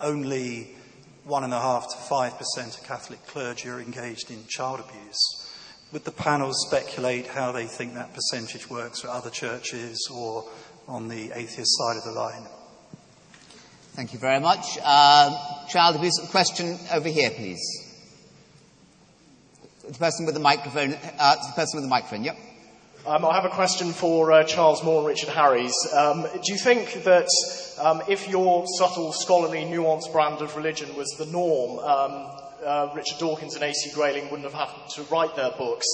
only 1.5% to 5% of Catholic clergy are engaged in child abuse. Would the panel speculate how they think that percentage works for other churches or on the atheist side of the line? Thank you very much. Child abuse, question over here, please. The person with the microphone. Yep. I have a question for Charles Moore and Richard Harries. Do you think that if your subtle, scholarly, nuanced brand of religion was the norm, Richard Dawkins and A.C. Grayling wouldn't have happened to write their books?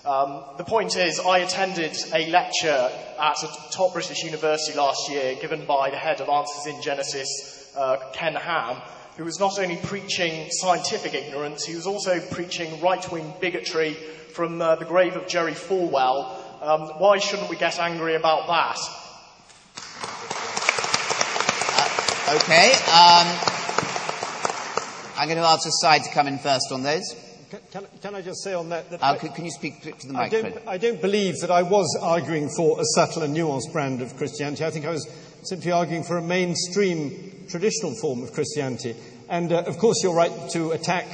The point is, I attended a lecture at a top British university last year given by the head of Answers in Genesis, Ken Ham, who was not only preaching scientific ignorance, he was also preaching right-wing bigotry from the grave of Jerry Falwell. Why shouldn't we get angry about that? Okay. I'm going to ask the side to come in first on those. Can I just say on that... Can you speak to the microphone? I don't believe that I was arguing for a subtle and nuanced brand of Christianity. I think I was simply arguing for a mainstream traditional form of Christianity. And, of course, you're right to attack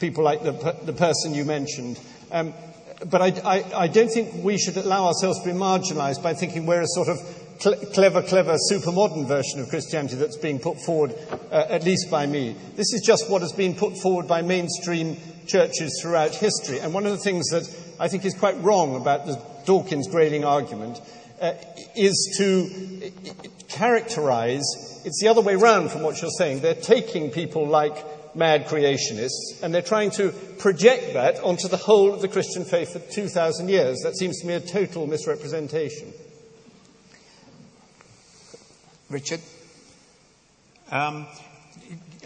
people like the person you mentioned. But I don't think we should allow ourselves to be marginalised by thinking we're a sort of clever, super-modern version of Christianity that's being put forward, at least by me. This is just what has been put forward by mainstream churches throughout history. And one of the things that I think is quite wrong about the Dawkins-Grayling argument is to characterise, it's the other way round from what you're saying. They're taking people like mad creationists and they're trying to project that onto the whole of the Christian faith for 2,000 years. That seems to me a total misrepresentation. Richard?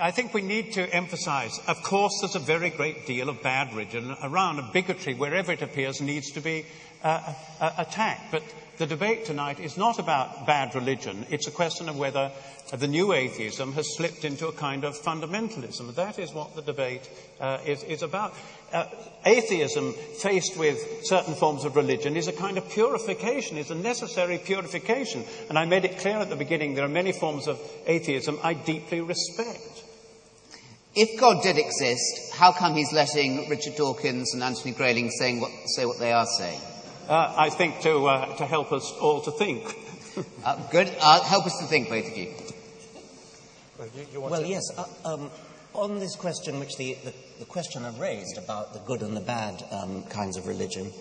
I think we need to emphasise, of course, there's a very great deal of bad religion around, and bigotry, wherever it appears, needs to be attacked. But the debate tonight is not about bad religion. It's a question of whether the new atheism has slipped into a kind of fundamentalism. That is what the debate is about. Atheism, faced with certain forms of religion, is a kind of purification, is a necessary purification. And I made it clear at the beginning, there are many forms of atheism I deeply respect. If God did exist, how come he's letting Richard Dawkins and Anthony Grayling say what they are saying? I think to help us all to think. Good. Help us to think, both of you. Well, yes. On this question, which the questioner raised about the good and the bad kinds of religion,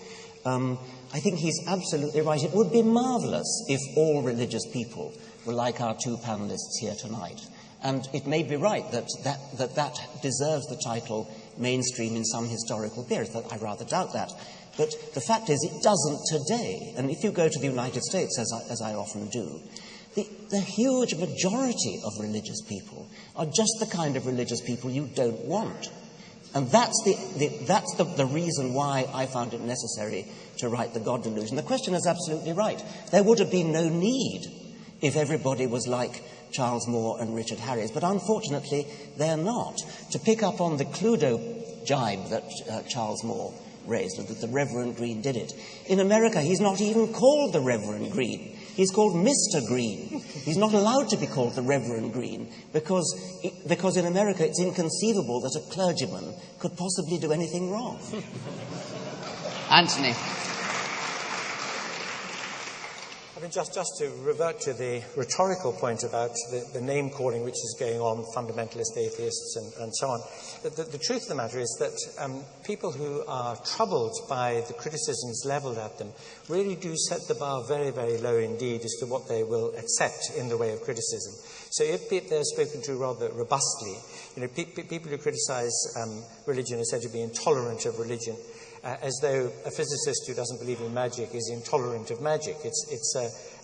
I think he's absolutely right. It would be marvellous if all religious people were like our two panellists here tonight. And it may be right that deserves the title mainstream in some historical period. I rather doubt that. But the fact is, it doesn't today. And if you go to the United States, as I often do, the huge majority of religious people are just the kind of religious people you don't want. And that's the reason why I found it necessary to write The God Delusion. The question is absolutely right. There would have been no need if everybody was like Charles Moore and Richard Harries. But unfortunately, they're not. To pick up on the Cluedo jibe that Charles Moore raised, that the Reverend Green did it. In America, he's not even called the Reverend Green. He's called Mr. Green. He's not allowed to be called the Reverend Green because in America it's inconceivable that a clergyman could possibly do anything wrong. Anthony. I mean, just to revert to the rhetorical point about the name-calling which is going on, fundamentalist atheists and so on, the truth of the matter is that people who are troubled by the criticisms levelled at them really do set the bar very, very low indeed as to what they will accept in the way of criticism. So if they're spoken to rather robustly, people who criticise religion are said to be intolerant of religion, as though a physicist who doesn't believe in magic is intolerant of magic. It's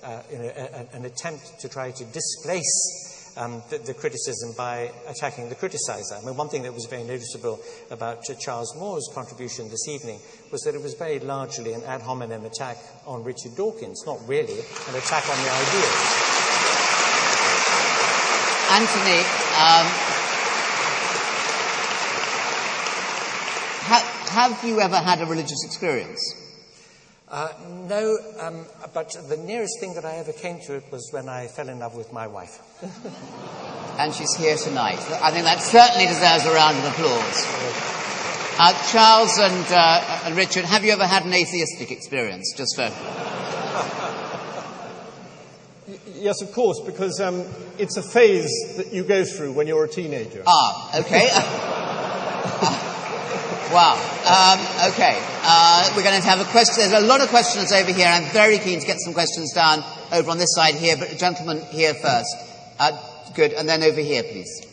an attempt to try to displace the criticism by attacking the criticizer. I mean, one thing that was very noticeable about Charles Moore's contribution this evening was that it was very largely an ad hominem attack on Richard Dawkins, not really an attack on the ideas. Anthony, have you ever had a religious experience? No, but the nearest thing that I ever came to it was when I fell in love with my wife. And she's here tonight. I think that certainly deserves a round of applause. Charles and Richard, have you ever had an atheistic experience? Just for... Yes, of course, because it's a phase that you go through when you're a teenager. Ah, okay. Wow. Okay. We're going to have a question. There's a lot of questions over here. I'm very keen to get some questions down over on this side here, but a gentleman here first. Good. And then over here, please.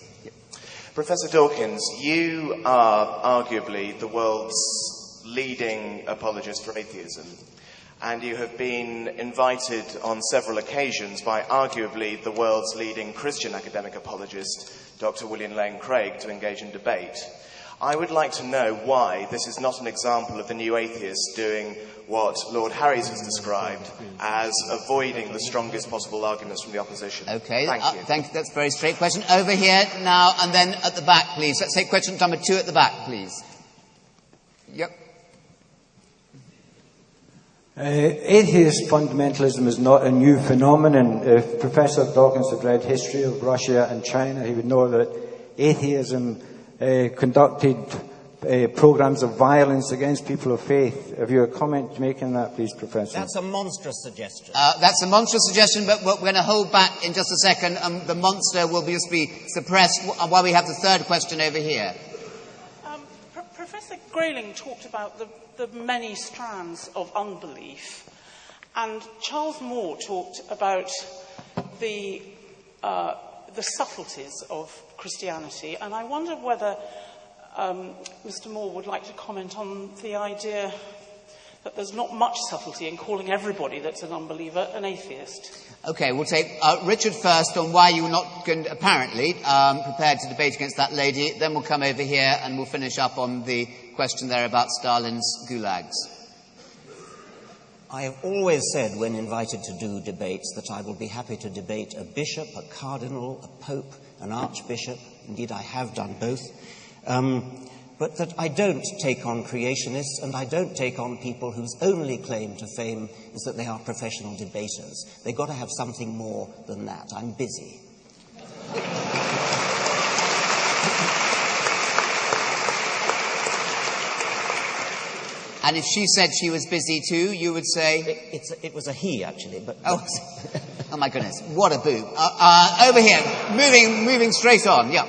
Professor Dawkins, you are arguably the world's leading apologist for atheism, and you have been invited on several occasions by arguably the world's leading Christian academic apologist, Dr. William Lane Craig, to engage in debate. I would like to know why this is not an example of the new atheists doing what Lord Harries has described as avoiding the strongest possible arguments from the opposition. Okay, thank you. Thank you. That's a very straight question. Over here now, and then at the back, please. Let's take question number 2 at the back, please. Yep. Atheist fundamentalism is not a new phenomenon. If Professor Dawkins had read history of Russia and China, he would know that atheism conducted programs of violence against people of faith. Have you a comment to make on that, please, Professor? That's a monstrous suggestion. That's a monstrous suggestion, but we're going to hold back in just a second. The monster will just be suppressed while we have the third question over here. Professor Grayling talked about the many strands of unbelief, and Charles Moore talked about the subtleties of Christianity, and I wonder whether Mr. Moore would like to comment on the idea that there's not much subtlety in calling everybody that's an unbeliever an atheist. Okay, we'll take Richard first on why you were not apparently prepared to debate against that lady. Then we'll come over here and we'll finish up on the question there about Stalin's gulags. I have always said when invited to do debates that I will be happy to debate a bishop, a cardinal, a pope, an archbishop. Indeed, I have done both. But that I don't take on creationists, and I don't take on people whose only claim to fame is that they are professional debaters. They've got to have something more than that. I'm busy. And if she said she was busy too, you would say... It was a he, actually, but... Oh, oh my goodness, what a boob. Over here, moving straight on, yeah.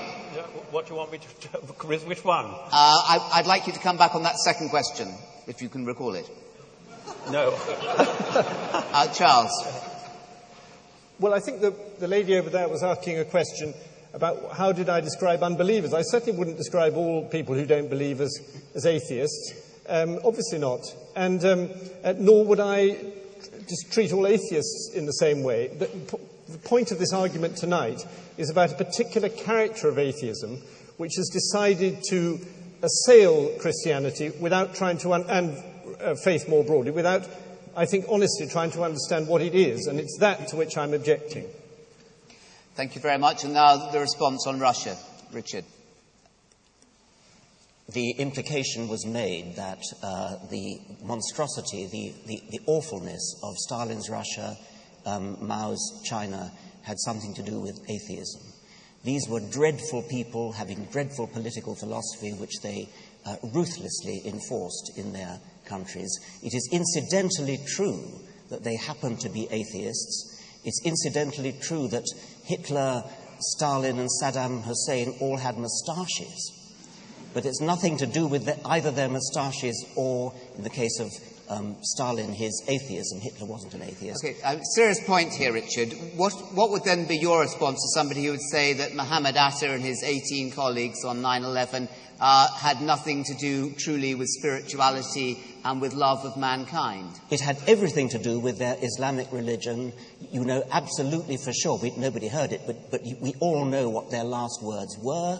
What do you want me to do? Which one? I'd like you to come back on that second question, if you can recall it. No. Charles. Well, I think the lady over there was asking a question about how did I describe unbelievers. I certainly wouldn't describe all people who don't believe as atheists. Obviously not. And nor would I just treat all atheists in the same way. The point of this argument tonight is about a particular character of atheism which has decided to assail Christianity without trying to, and faith more broadly, without, I think, honestly trying to understand what it is. And it's that to which I'm objecting. Thank you very much. And now the response on Russia. Richard. The implication was made that the monstrosity, the awfulness of Stalin's Russia, Mao's China, had something to do with atheism. These were dreadful people having dreadful political philosophy which they ruthlessly enforced in their countries. It is incidentally true that they happened to be atheists. It's incidentally true that Hitler, Stalin and Saddam Hussein all had moustaches. But it's nothing to do with either their moustaches or, in the case of Stalin, his atheism. Hitler wasn't an atheist. Okay, serious point here, Richard. What would then be your response to somebody who would say that Muhammad Atta and his 18 colleagues on 9/11 had nothing to do truly with spirituality and with love of mankind? It had everything to do with their Islamic religion. You know absolutely for sure, nobody heard it, but we all know what their last words were.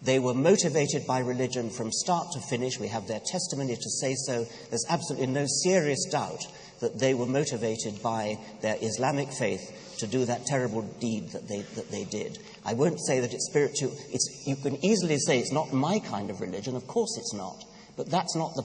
They were motivated by religion from start to finish. We have their testimony to say so. There's absolutely no serious doubt that they were motivated by their Islamic faith to do that terrible deed that they did. I won't say that it's spiritual. You can easily say it's not my kind of religion. Of course it's not. But that's not the